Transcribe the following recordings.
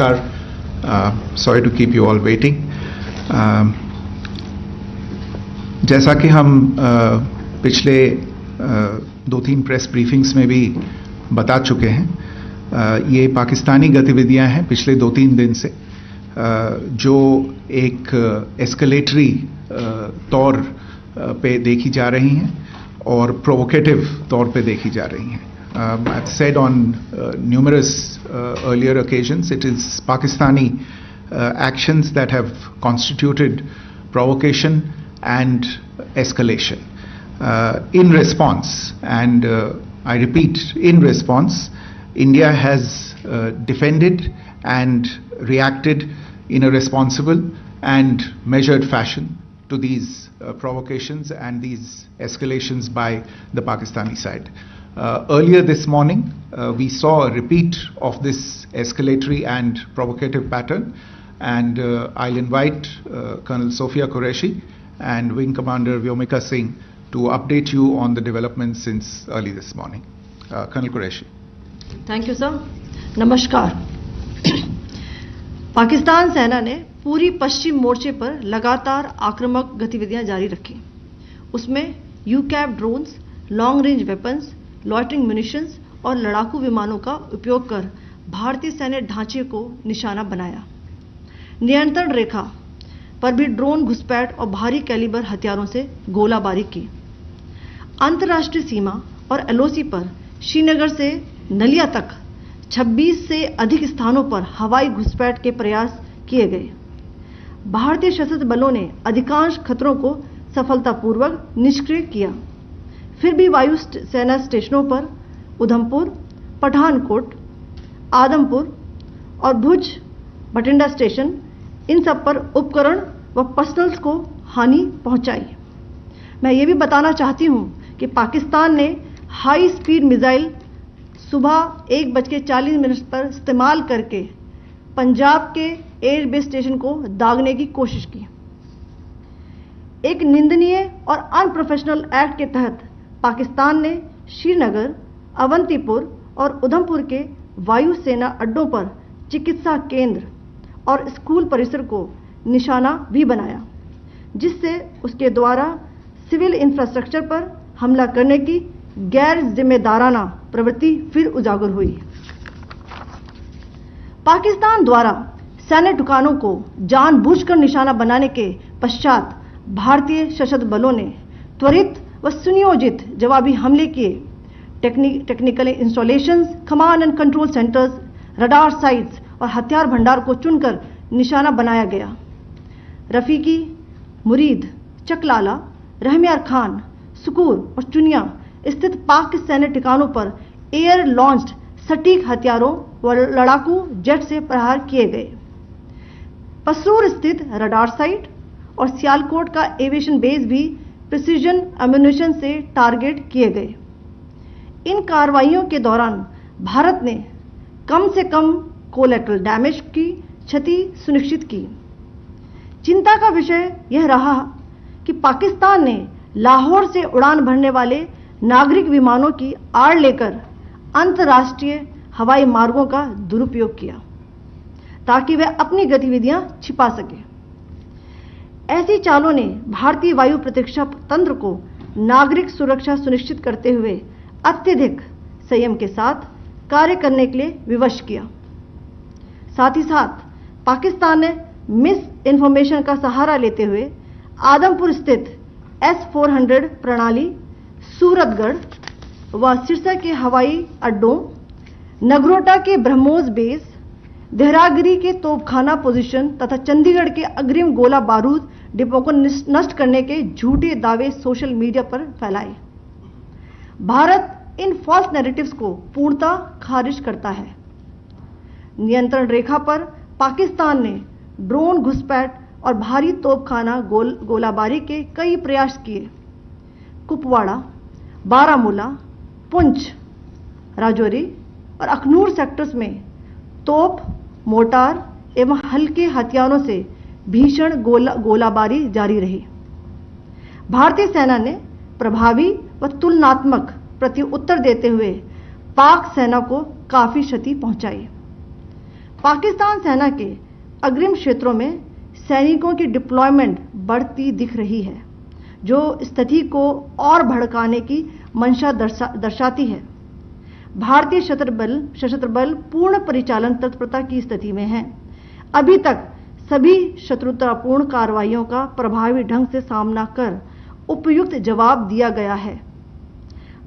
नमस्कार. Sorry to keep you all waiting. जैसा कि हम पिछले 2-3 प्रेस ब्रीफिंग्स में भी बता चुके हैं, ये पाकिस्तानी गतिविधियां हैं पिछले 2-3 दिन से, जो एक एस्केलेटरी तौर पे देखी जा रही हैं और प्रोवोकेटिव तौर पे देखी जा रही हैं. I've said on numerous earlier occasions, it is Pakistani actions that have constituted provocation and escalation. In response, and I repeat, in response, India has defended and reacted in a responsible and measured fashion to these provocations and these escalations by the Pakistani side. Earlier this morning, we saw a repeat of this escalatory and provocative pattern, and I'll invite Colonel Sophia Qureshi and Wing Commander Vyomika Singh to update you on the developments since early this morning. Colonel Qureshi. Thank you sir. नमस्कार. पाकिस्तान सेना ने पूरी पश्चिम मोर्चे पर लगातार आक्रामक गतिविधियां जारी रखी. उसमें यूकैप drones, long range weapons, loitering munitions और लड़ाकू विमानों का उपयोग कर भारतीय सैन्य ढांचे को निशाना बनाया. नियंत्रण रेखा पर भी ड्रोन घुसपैठ और भारी कैलिबर हथियारों से गोलाबारी की. अंतर्राष्ट्रीय सीमा और एलओसी पर श्रीनगर से नलिया तक 26 से अधिक स्थानों पर हवाई घुसपैठ के प्रयास किए गए. भारतीय सशस्त्र बलों ने अधिकांश खतरों को सफलतापूर्वक निष्क्रिय किया. फिर भी वायु सेना स्टेशनों पर उधमपुर, पठानकोट, आदमपुर और भुज बठिंडा स्टेशन, इन सब पर उपकरण व पर्सनल्स को हानि पहुंचाई. मैं ये भी बताना चाहती हूं कि पाकिस्तान ने हाई स्पीड मिसाइल सुबह 1:40 पर इस्तेमाल करके पंजाब के एयरबेस स्टेशन को दागने की कोशिश की. एक निंदनीय और अनप्रोफेशनल एक्ट के तहत पाकिस्तान ने श्रीनगर, अवंतीपुर और उधमपुर के वायु सेना अड्डों पर चिकित्सा केंद्र और स्कूल परिसर को निशाना भी बनाया, जिससे उसके द्वारा सिविल इंफ्रास्ट्रक्चर पर हमला करने की गैर जिम्मेदाराना प्रवृत्ति फिर उजागर हुई. पाकिस्तान द्वारा सैन्य ठिकानों को जानबूझकर निशाना बनाने के पश्चात भारतीय सशस्त्र बलों ने त्वरित व सुनियोजित जवाबी हमले किए. Technical installations, command and control centres, radar sites और हथियार भंडार को चुनकर निशाना बनाया गया. रफीकी, मुरीद, चकलाला, रहमियार खान, सुकूर और चुनिया स्थित पाक सैन्य ठिकानों पर एयर लॉन्च्ड सटीक हथियारों व लड़ाकू जेट से प्रहार किए गए. पसरूर स्थित रडार साइट और सियालकोट का एविएशन बेस भी प्रिसीजन एम्यूनिशन से टारगेट किए गए. इन कार्रवाइयों के दौरान भारत ने कम से कम कोलैटरल डैमेज की क्षति सुनिश्चित की. चिंता का विषय यह रहा कि पाकिस्तान ने लाहौर से उड़ान भरने वाले नागरिक विमानों की आड़ लेकर अंतर्राष्ट्रीय हवाई मार्गों का दुरुपयोग किया ताकि वह अपनी गतिविधियां छिपा सके. ऐसी चालों ने भारतीय वायु प्रतिरक्षा तंत्र को नागरिक सुरक्षा सुनिश्चित करते हुए अत्यधिक संयम के साथ कार्य करने के लिए विवश किया. साथ ही साथ पाकिस्तान ने मिस इन्फॉर्मेशन का सहारा लेते हुए आदमपुर स्थित S-400 प्रणाली, सूरतगढ़ व सिरसा के हवाई अड्डों, नगरोटा के ब्रह्मोस बेस, देहरागिरी के तोपखाना पोजीशन तथा चंडीगढ़ के अग्रिम गोला बारूद डिपो को नष्ट करने के झूठे दावे सोशल मीडिया पर फैलाए. भारत इन फॉल्स नैरेटिव्स को पूर्णतः खारिज करता है. नियंत्रण रेखा पर पाकिस्तान ने ड्रोन घुसपैठ और भारी तोपखाना गोलाबारी के कई प्रयास किए. कुपवाड़ा, बारामूला, पुंछ, राजौरी और अखनूर सेक्टर्स में तोप, मोर्टार एवं हल्के हथियारों से भीषण गोलाबारी जारी रही. भारतीय सेना ने प्रभावी व तुलनात्मक प्रत्युत्तर देते हुए पाक सेना को काफी क्षति पहुंचाई. पाकिस्तान सेना के अग्रिम क्षेत्रों में सैनिकों की डिप्लॉयमेंट बढ़ती दिख रही है, जो स्थिति को और भड़काने की मंशा दर्शाती है। भारतीय सशस्त्र बल पूर्ण परिचालन तत्परता की स्थिति में हैं। अभी तक सभी शत्रुतापूर्ण कार्रवाइयों का प्रभावी ढंग से सामना कर उपयुक्त जवाब दिया गया है।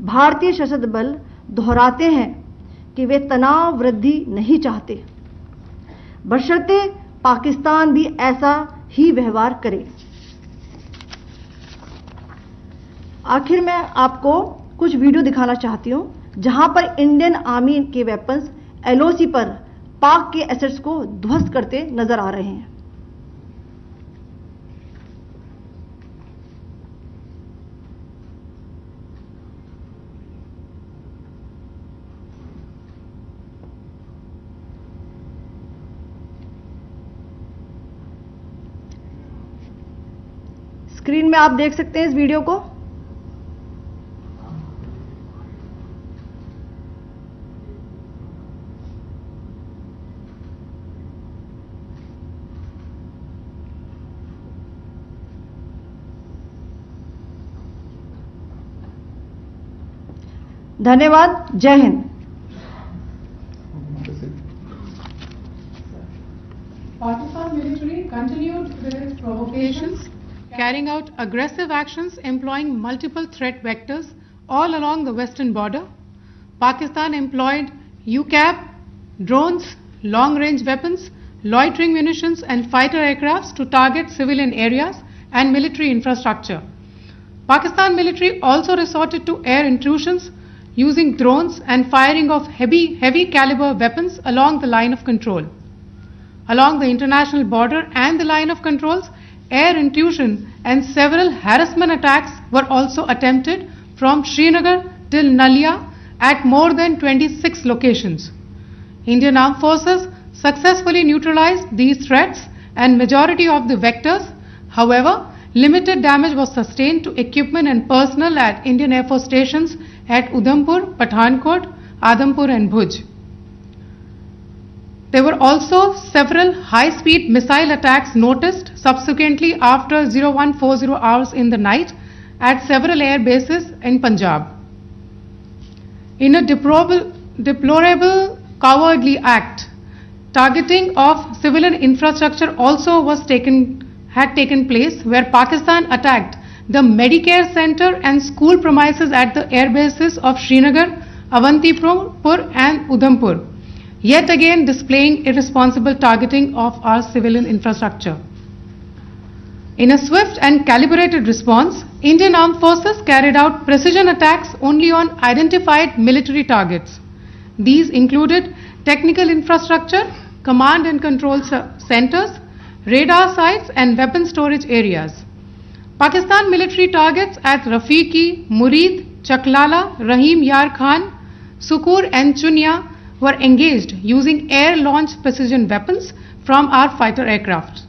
भारतीय सशस्त्र बल दोहराते हैं कि वे तनाव वृद्धि नहीं चाहते, बशर्ते पाकिस्तान भी ऐसा ही व्यवहार करे। आखिर में आपको कुछ वीडियो दिखाना चाहती हूं, जहां पर इंडियन आर्मी के वेपन्स एलओसी पर पाक के एसेट्स को ध्वस्त करते नजर आ रहे हैं। स्क्रीन में आप देख सकते हैं इस वीडियो को। धन्यवाद। जय Hind. Pakistan military continued with its provocations, carrying out aggressive actions employing multiple threat vectors all along the western border. Pakistan employed UCAV, drones, long-range weapons, loitering munitions and fighter aircrafts to target civilian areas and military infrastructure. Pakistan military also resorted to air intrusions using drones and firing of heavy caliber weapons along the line of control. Along the international border and the line of controls, air intrusion and several harassment attacks were also attempted from Srinagar till Nalia at more than 26 locations. Indian Armed Forces successfully neutralized these threats and majority of the vectors. However, limited damage was sustained to equipment and personnel at Indian Air Force stations at Udhampur, Pathankot, Adampur and Bhuj. There were also several high-speed missile attacks noticed subsequently after 0140 hours in the night at several air bases in Punjab. In a deplorable cowardly act, targeting of civilian infrastructure also had taken place, where Pakistan attacked the Medicare center and school premises at the air bases of Srinagar, Avantipur and Udhampur, yet again displaying irresponsible targeting of our civilian infrastructure. In a swift and calibrated response, Indian Armed Forces carried out precision attacks only on identified military targets. These included technical infrastructure, command and control centers, radar sites and weapon storage areas. Pakistan military targets at Rafiqi, Murid, Chaklala, Rahim Yar Khan, Sukur and Chunya were engaged using air-launched precision weapons from our fighter aircraft.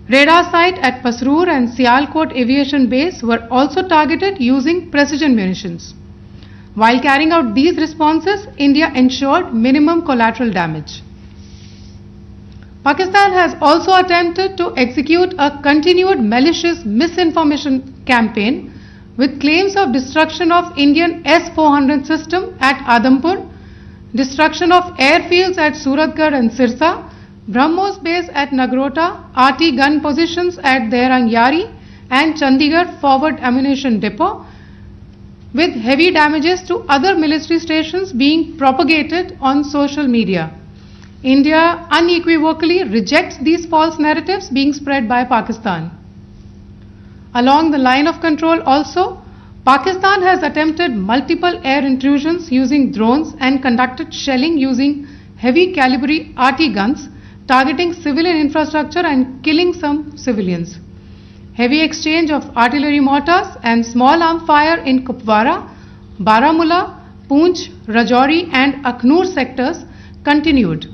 Radar site at Pasroor and Sialkot Aviation Base were also targeted using precision munitions. While carrying out these responses, India ensured minimum collateral damage. Pakistan has also attempted to execute a continued malicious misinformation campaign with claims of destruction of Indian S-400 system at Adampur, destruction of airfields at Suratgarh and Sirsa, BrahMos base at Nagrota, RT gun positions at Derang Yari and Chandigarh forward ammunition depot, with heavy damages to other military stations being propagated on social media. India unequivocally rejects these false narratives being spread by Pakistan. Along the line of control also, Pakistan has attempted multiple air intrusions using drones and conducted shelling using heavy caliber RT guns, targeting civilian infrastructure and killing some civilians. Heavy exchange of artillery mortars and small arm fire in Kupwara, Baramulla, Poonch, Rajouri and Akhnur sectors continued.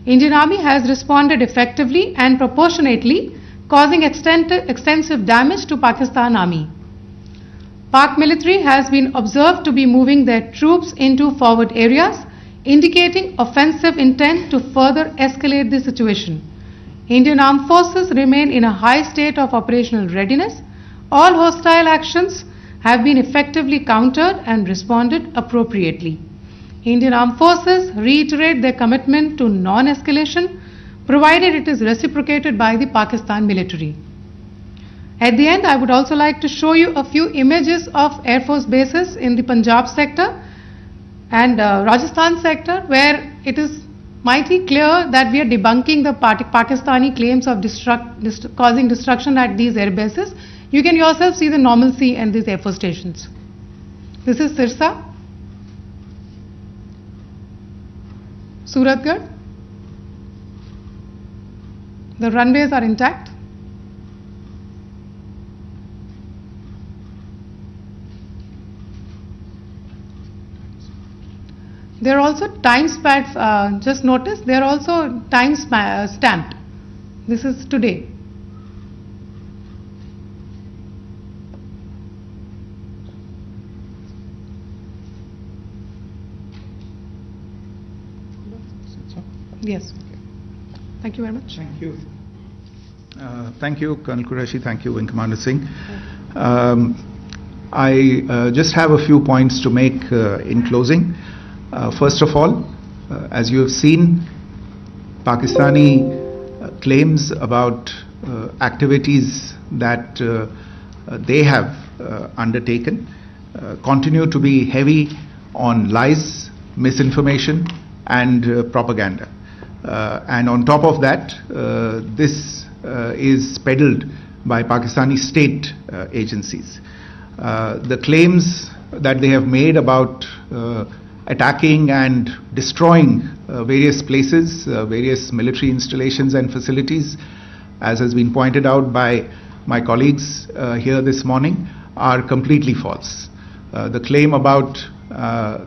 Indian Army has responded effectively and proportionately, causing extensive damage to Pakistan Army. Pak military has been observed to be moving their troops into forward areas, indicating offensive intent to further escalate the situation. Indian Armed Forces remain in a high state of operational readiness. All hostile actions have been effectively countered and responded appropriately. Indian Armed Forces reiterate their commitment to non-escalation, provided it is reciprocated by the Pakistan military. At the end, I would also like to show you a few images of Air Force bases in the Punjab sector and Rajasthan sector, where it is mighty clear that we are debunking the Pakistani claims of causing destruction at these air bases. You can yourself see the normalcy in these Air Force stations. This is Sirsa, Suratgarh. The runways are intact. There are also time stamps, just notice, they are also time stamped. This is today. Yes. Thank you very much. Thank you. Thank you, Colonel Qureshi. Thank you, Wing Commander Singh. I just have a few points to make in closing. First of all, as you have seen, Pakistani claims about activities that they have undertaken continue to be heavy on lies, misinformation, and propaganda. And on top of that, this is peddled by Pakistani state agencies. The claims that they have made about attacking and destroying various places, various military installations and facilities, as has been pointed out by my colleagues here this morning, are completely false. The claim about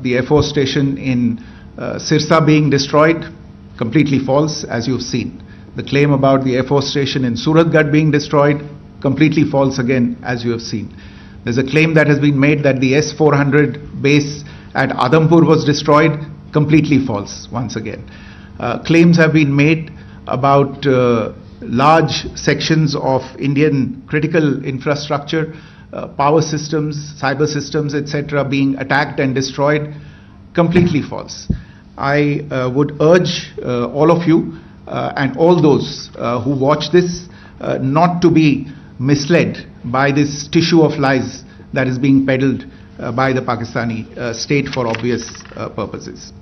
the Air Force station in Sirsa being destroyed, completely false, as you've seen. The claim about the Air Force station in Suratgarh being destroyed, completely false again, as you have seen. There's a claim that has been made that the S-400 base at Adampur was destroyed, completely false once again. Claims have been made about large sections of Indian critical infrastructure, power systems, cyber systems, etc. being attacked and destroyed, completely false. I would urge all of you and all those who watch this not to be misled by this tissue of lies that is being peddled by the Pakistani state for obvious purposes.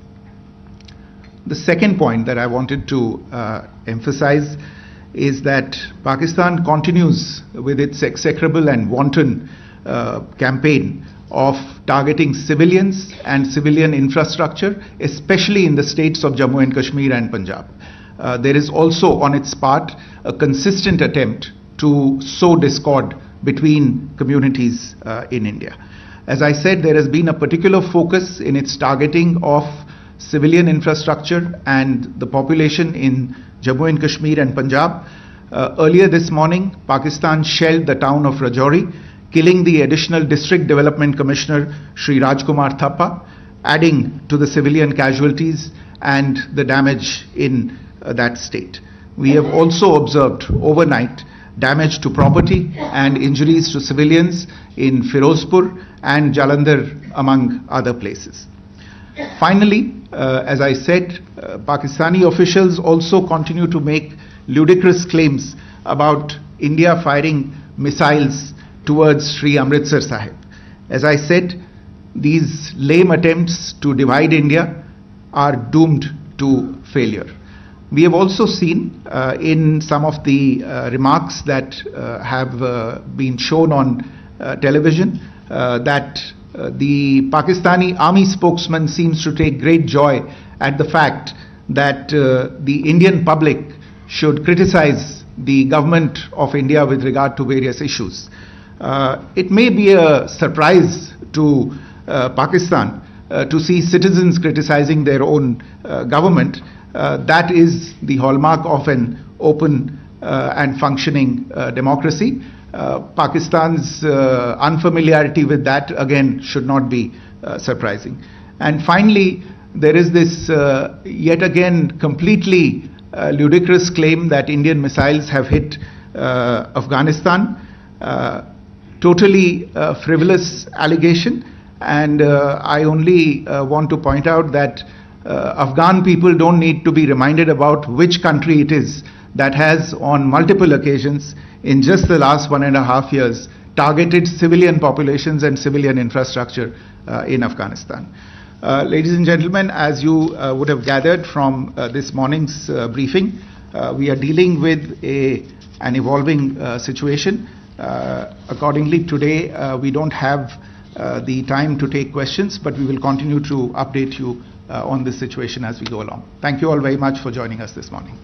The second point that I wanted to emphasize is that Pakistan continues with its execrable and wanton campaign of targeting civilians and civilian infrastructure, especially in the states of Jammu and Kashmir and Punjab. There is also on its part a consistent attempt to sow discord between communities in India. As I said, there has been a particular focus in its targeting of civilian infrastructure and the population in Jammu and Kashmir and Punjab. Earlier this morning, Pakistan shelled the town of Rajouri, killing the additional District Development Commissioner, Shri Rajkumar Thappa, adding to the civilian casualties and the damage in that state. We have also observed overnight damage to property and injuries to civilians in Firozpur and Jalandhar, among other places. Finally, as I said, Pakistani officials also continue to make ludicrous claims about India firing missiles towards Sri Amritsar Sahib. As I said, these lame attempts to divide India are doomed to failure. We have also seen in some of the remarks that have been shown on television that the Pakistani army spokesman seems to take great joy at the fact that the Indian public should criticize the government of India with regard to various issues. It may be a surprise to Pakistan to see citizens criticizing their own government. That is the hallmark of an open and functioning democracy. Pakistan's unfamiliarity with that, again, should not be surprising. And finally, there is this yet again completely ludicrous claim that Indian missiles have hit Afghanistan. Totally frivolous allegation, and I only want to point out that Afghan people don't need to be reminded about which country it is that has on multiple occasions in just the last 1.5 years targeted civilian populations and civilian infrastructure in Afghanistan. Ladies and gentlemen, as you would have gathered from this morning's briefing, we are dealing with an evolving situation. Accordingly, today we don't have the time to take questions, but we will continue to update you on this situation as we go along. Thank you all very much for joining us this morning.